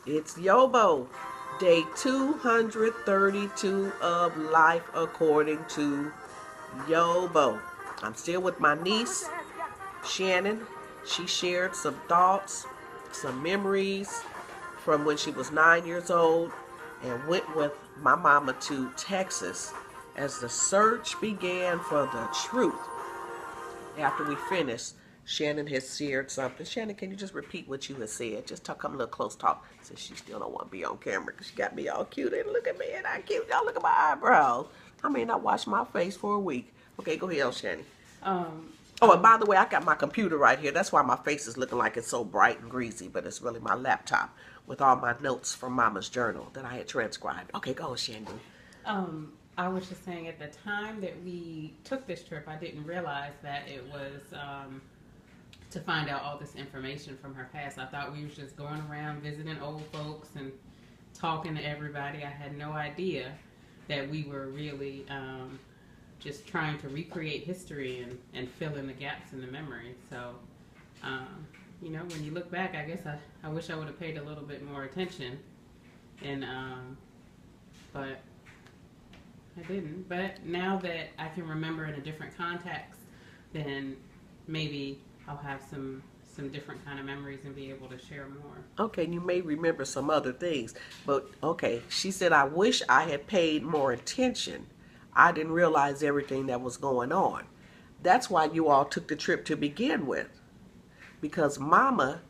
It's YoBo, day 232 of life according to YoBo. I'm still with my niece, Shannon. She shared some thoughts, some memories from when she was 9 years old and went with my mama to Texas as the search began for the truth. After we finished, Shannon has shared something. Shannon, can you just repeat what you had said? Just come a little close talk, since she still don't want to be on camera because she got me all cute. And look at me, and I cute. Y'all look at my eyebrows. I may not wash my face for a week. Okay, go ahead, Shannon. Oh, and by the way, I got my computer right here. That's why my face is looking like it's so bright and greasy, but it's really my laptop with all my notes from Mama's journal that I had transcribed. Okay, go, Shannon. I was just saying at the time that we took this trip, I didn't realize that it was to find out all this information from her past. I thought we was just going around visiting old folks and talking to everybody. I had no idea that we were really just trying to recreate history and fill in the gaps in the memory. So, when you look back, I guess I wish I would have paid a little bit more attention. And, but I didn't. But now that I can remember in a different context, then maybe I'll have some different kind of memories and be able to share more. Okay, and you may remember some other things. But, okay, she said, I wish I had paid more attention. I didn't realize everything that was going on. That's why you all took the trip to begin with. Because Mama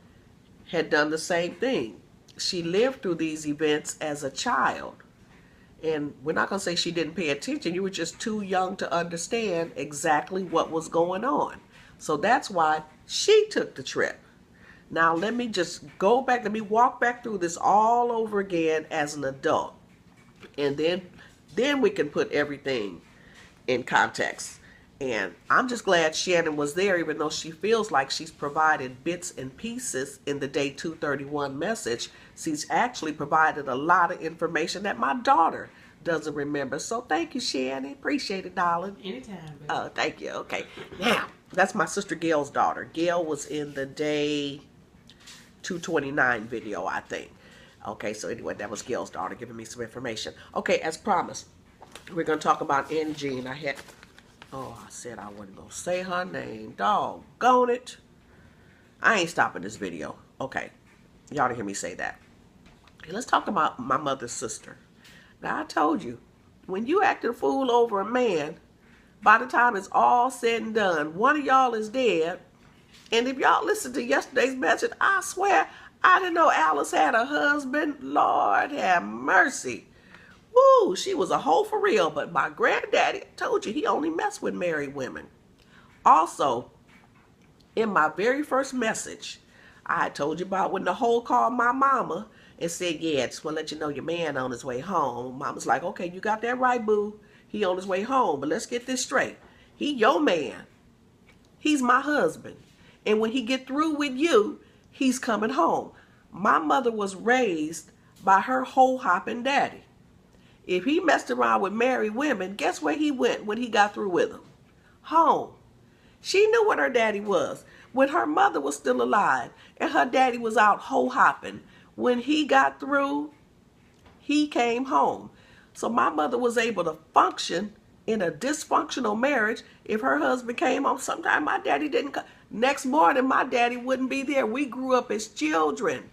had done the same thing. She lived through these events as a child. And we're not going to say she didn't pay attention. You were just too young to understand exactly what was going on. So that's why she took the trip. Now let me just go back. Let me walk back through this all over again as an adult. And then we can put everything in context. And I'm just glad Shannon was there, even though she feels like she's provided bits and pieces in the day 231 message. She's actually provided a lot of information that my daughter doesn't remember. So thank you, Shannon. Appreciate it, darling. Anytime, baby. Oh, thank you. Okay. Now, that's my sister Gail's daughter. Gail was in the day 229 video, I think. Okay, so anyway, that was Gail's daughter giving me some information. Okay, as promised, we're going to talk about Jean. I said I wasn't going to say her name. Doggone it. I ain't stopping this video. Okay, y'all to hear me say that. Okay, let's talk about my mother's sister. Now, I told you, when you act a fool over a man, by the time it's all said and done, one of y'all is dead. And if y'all listen to yesterday's message, I swear, I didn't know Alice had a husband. Lord have mercy. Woo, she was a hoe for real. But my granddaddy, told you, he only messed with married women. Also, in my very first message, I told you about when the hoe called my mama and said, yeah, just want to let you know your man on his way home. Mama's like, okay, you got that right, boo. He on his way home. But let's get this straight. He your man. He's my husband. And when he get through with you, he's coming home. My mother was raised by her hoe-hopping daddy. If he messed around with married women, guess where he went when he got through with them? Home. She knew what her daddy was. When her mother was still alive and her daddy was out hoe-hopping, when he got through, he came home. So my mother was able to function in a dysfunctional marriage. If her husband came home, sometimes my daddy didn't come. Next morning, my daddy wouldn't be there. We grew up as children.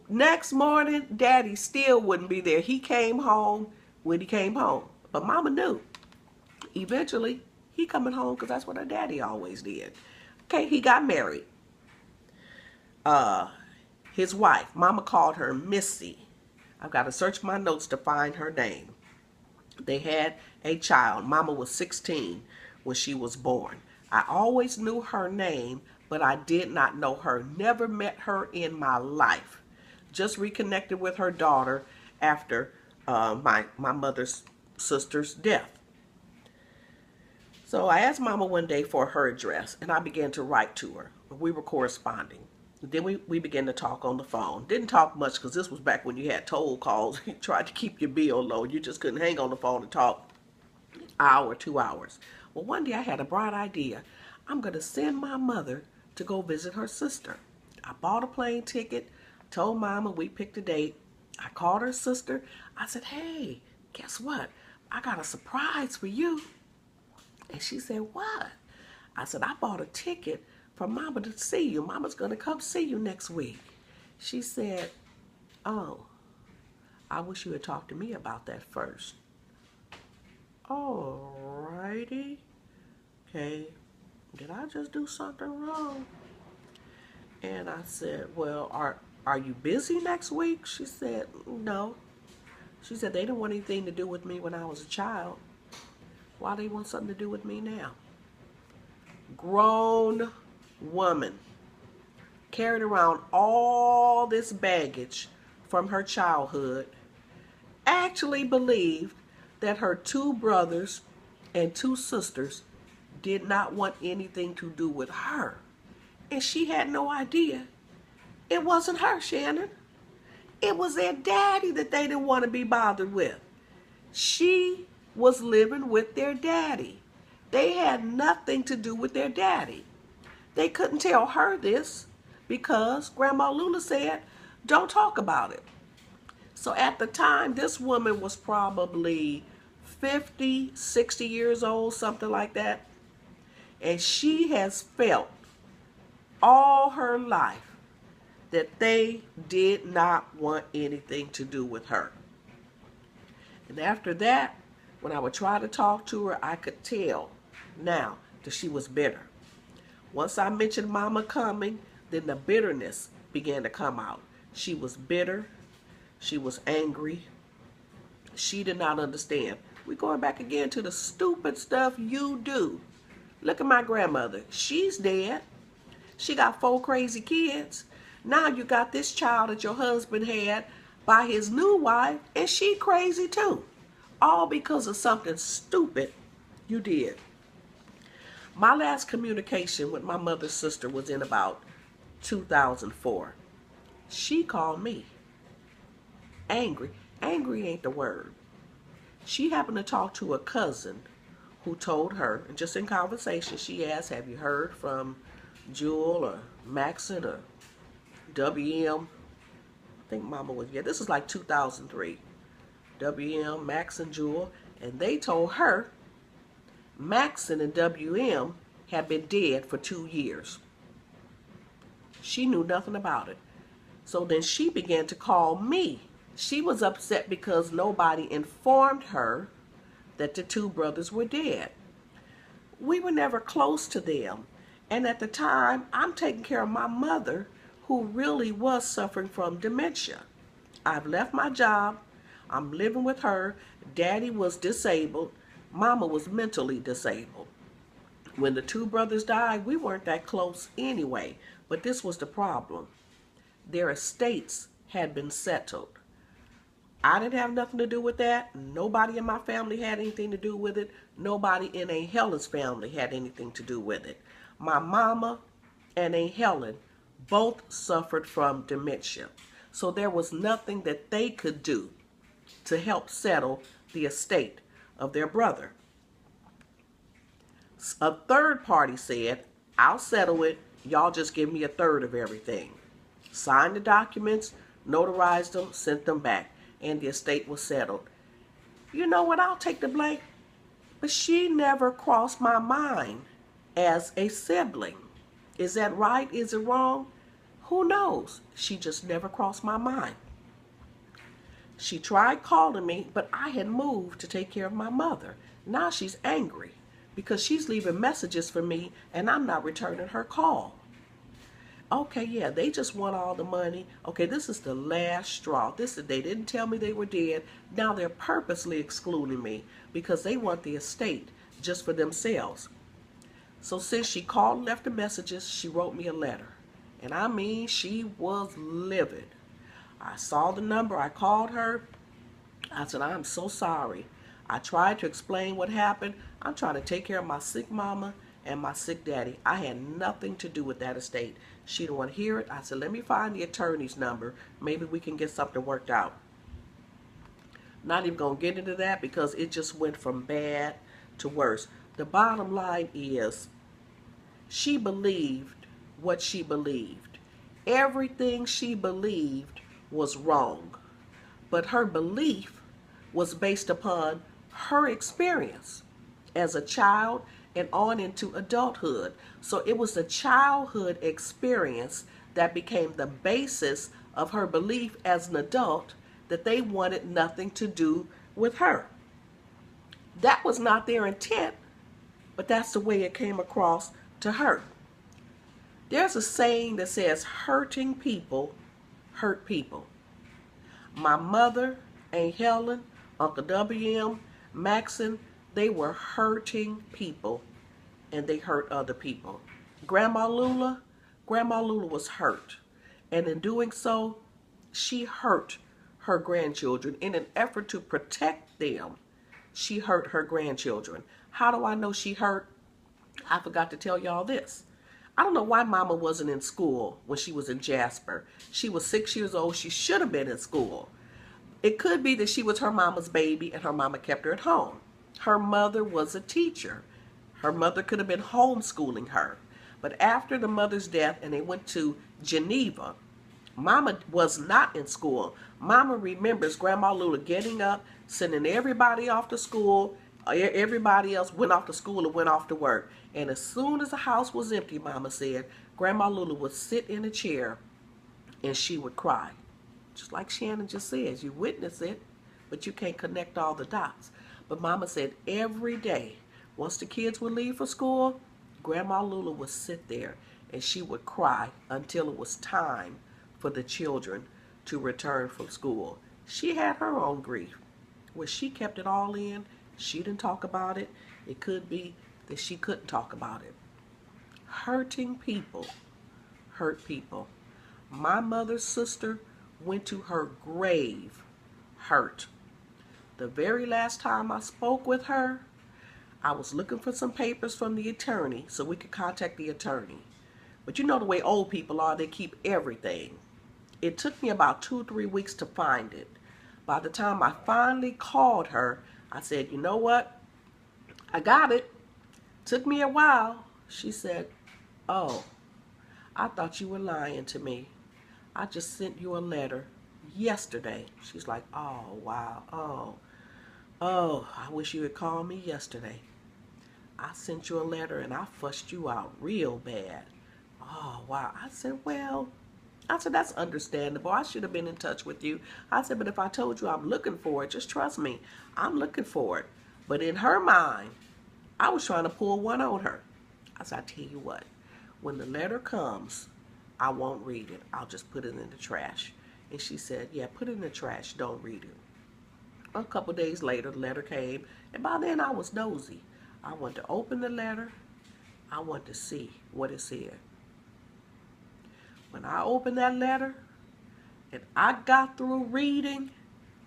Next morning, daddy still wouldn't be there. He came home when he came home. But mama knew. Eventually, he coming home because that's what her daddy always did. Okay, he got married. His wife, mama called her Missy. I've got to search my notes to find her name. They had a child. Mama was 16 when she was born. I always knew her name, but I did not know her. Never met her in my life. Just reconnected with her daughter after my mother's sister's death. So I asked Mama one day for her address, and I began to write to her. We were corresponding. Then we began to talk on the phone. Didn't talk much because this was back when you had toll calls. You tried to keep your bill low. You just couldn't hang on the phone and talk an hour, 2 hours. Well, one day I had a bright idea. I'm going to send my mother to go visit her sister. I bought a plane ticket. Told Mama we picked a date. I called her sister. I said, hey, guess what? I got a surprise for you. And she said, what? I said, I bought a ticket for Mama to see you. Mama's going to come see you next week. She said, oh, I wish you had talked to me about that first. Alrighty. Okay. Did I just do something wrong? And I said, well, are you busy next week? She said, no. She said, they didn't want anything to do with me when I was a child. Why they want something to do with me now? Grown woman carried around all this baggage from her childhood, actually believed that her 2 brothers and 2 sisters did not want anything to do with her. And she had no idea. It wasn't her, Shannon. It was their daddy that they didn't want to be bothered with. She was living with their daddy. They had nothing to do with their daddy. They couldn't tell her this because Grandma Luna said, don't talk about it. So at the time, this woman was probably 50, 60 years old, something like that. And she has felt all her life that they did not want anything to do with her. And after that, when I would try to talk to her, I could tell now that she was bitter. Once I mentioned Mama coming, then the bitterness began to come out. She was bitter. She was angry. She did not understand. We're going back again to the stupid stuff you do. Look at my grandmother. She's dead. She got 4 crazy kids. Now you got this child that your husband had by his new wife, and she crazy too. All because of something stupid you did. My last communication with my mother's sister was in about 2004. She called me. Angry. Angry ain't the word. She happened to talk to a cousin who told her, and just in conversation, she asked, have you heard from Jewel or Maxon or WM? I think Mama was, yeah, this is like 2003. WM, Max and Jewel, and they told her Maxon and WM had been dead for 2 years. She knew nothing about it. So then she began to call me. She was upset because nobody informed her that the 2 brothers were dead. We were never close to them. And at the time, I'm taking care of my mother, who really was suffering from dementia. I've left my job. I'm living with her. Daddy was disabled. Mama was mentally disabled. When the 2 brothers died, we weren't that close anyway. But this was the problem. Their estates had been settled. I didn't have nothing to do with that. Nobody in my family had anything to do with it. Nobody in Aunt Helen's family had anything to do with it. My mama and Aunt Helen both suffered from dementia. So there was nothing that they could do to help settle the estate of their brother. A third party said, I'll settle it. Y'all just give me a third of everything. Signed the documents, notarized them, sent them back, and the estate was settled. You know what? I'll take the blame. But she never crossed my mind as a sibling. Is that right? Is it wrong? Who knows? She just never crossed my mind. She tried calling me, but I had moved to take care of my mother. Now she's angry because she's leaving messages for me and I'm not returning her call. Okay, yeah, they just want all the money. Okay, this is the last straw. They didn't tell me they were dead. Now they're purposely excluding me because they want the estate just for themselves. So since she called and left the messages, she wrote me a letter. And I mean, she was livid. I saw the number. I called her. I said, I'm so sorry. I tried to explain what happened. I'm trying to take care of my sick mama and my sick daddy. I had nothing to do with that estate. She didn't want to hear it. I said, let me find the attorney's number. Maybe we can get something worked out. Not even going to get into that because it just went from bad to worse. The bottom line is she believed what she believed. everything she believed was wrong. But her belief was based upon her experience as a child and on into adulthood. So it was the childhood experience that became the basis of her belief as an adult that they wanted nothing to do with her. That was not their intent, but that's the way it came across to her. There's a saying that says, hurting people hurt people. My mother, Aunt Helen, Uncle WM, Maxon, they were hurting people, and they hurt other people. Grandma Lula was hurt, and in doing so, she hurt her grandchildren. In an effort to protect them, she hurt her grandchildren. How do I know she hurt? I forgot to tell y'all this. I don't know why Mama wasn't in school when she was in Jasper. She was 6 years old. She should have been in school. It could be that she was her mama's baby and her mama kept her at home. Her mother was a teacher. Her mother could have been homeschooling her. But after the mother's death and they went to Geneva, Mama was not in school. Mama remembers Grandma Lula getting up, sending everybody off to school. Everybody else went off to school and went off to work. And as soon as the house was empty, Mama said, Grandma Lula would sit in a chair and she would cry. Just like Shannon just says, you witness it, but you can't connect all the dots. But Mama said every day, once the kids would leave for school, Grandma Lula would sit there and she would cry until it was time for the children to return from school. She had her own grief, where she kept it all in. She didn't talk about it. It could be that she couldn't talk about it. Hurting people hurt people. My mother's sister went to her grave hurt. The very last time I spoke with her, I was looking for some papers from the attorney so we could contact the attorney. But you know the way old people are, they keep everything. It took me about 2 or 3 weeks to find it. By the time I finally called her, I said, you know what? I got it. Took me a while. She said, oh, I thought you were lying to me. I just sent you a letter yesterday. She's like, oh, wow. Oh, I wish you had called me yesterday. I sent you a letter and I fussed you out real bad. Oh, wow. I said, that's understandable. I should have been in touch with you. I said, but if I told you I'm looking for it, just trust me, I'm looking for it. But in her mind, I was trying to pull one on her. I said, I tell you what, when the letter comes, I won't read it. I'll just put it in the trash. And she said, yeah, put it in the trash. Don't read it. A couple days later, the letter came, and by then I was nosy. I wanted to open the letter. I wanted to see what it said. When I opened that letter and I got through reading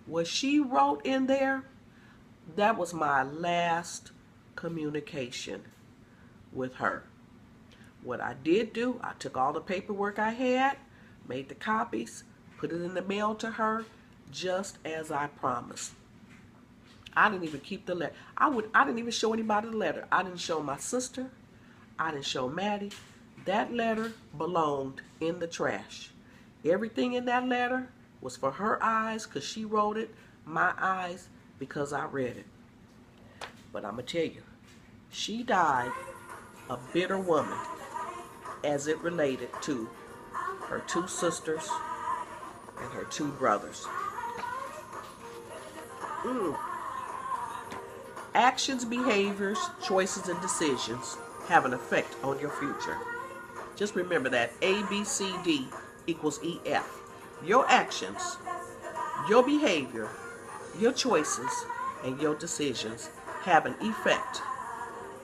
what she wrote in there, that was my last communication with her. What I did do, I took all the paperwork I had, made the copies, put it in the mail to her, just as I promised. I didn't even keep the letter. I didn't even show anybody the letter. I didn't show my sister. I didn't show Mattie. That letter belonged in the trash. Everything in that letter was for her eyes because she wrote it, my eyes because I read it. But I'm going to tell you, she died a bitter woman as it related to her 2 sisters and her 2 brothers. Actions, behaviors, choices, and decisions have an effect on your future. Just remember that A, B, C, D equals E, F. Your actions, your behavior, your choices, and your decisions have an effect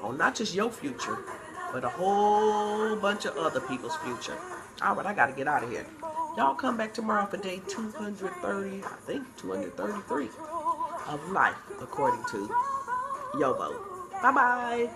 on not just your future, but a whole bunch of other people's future. All right, I got to get out of here. Y'all come back tomorrow for day 233 of life, according to YoBo. Bye-bye.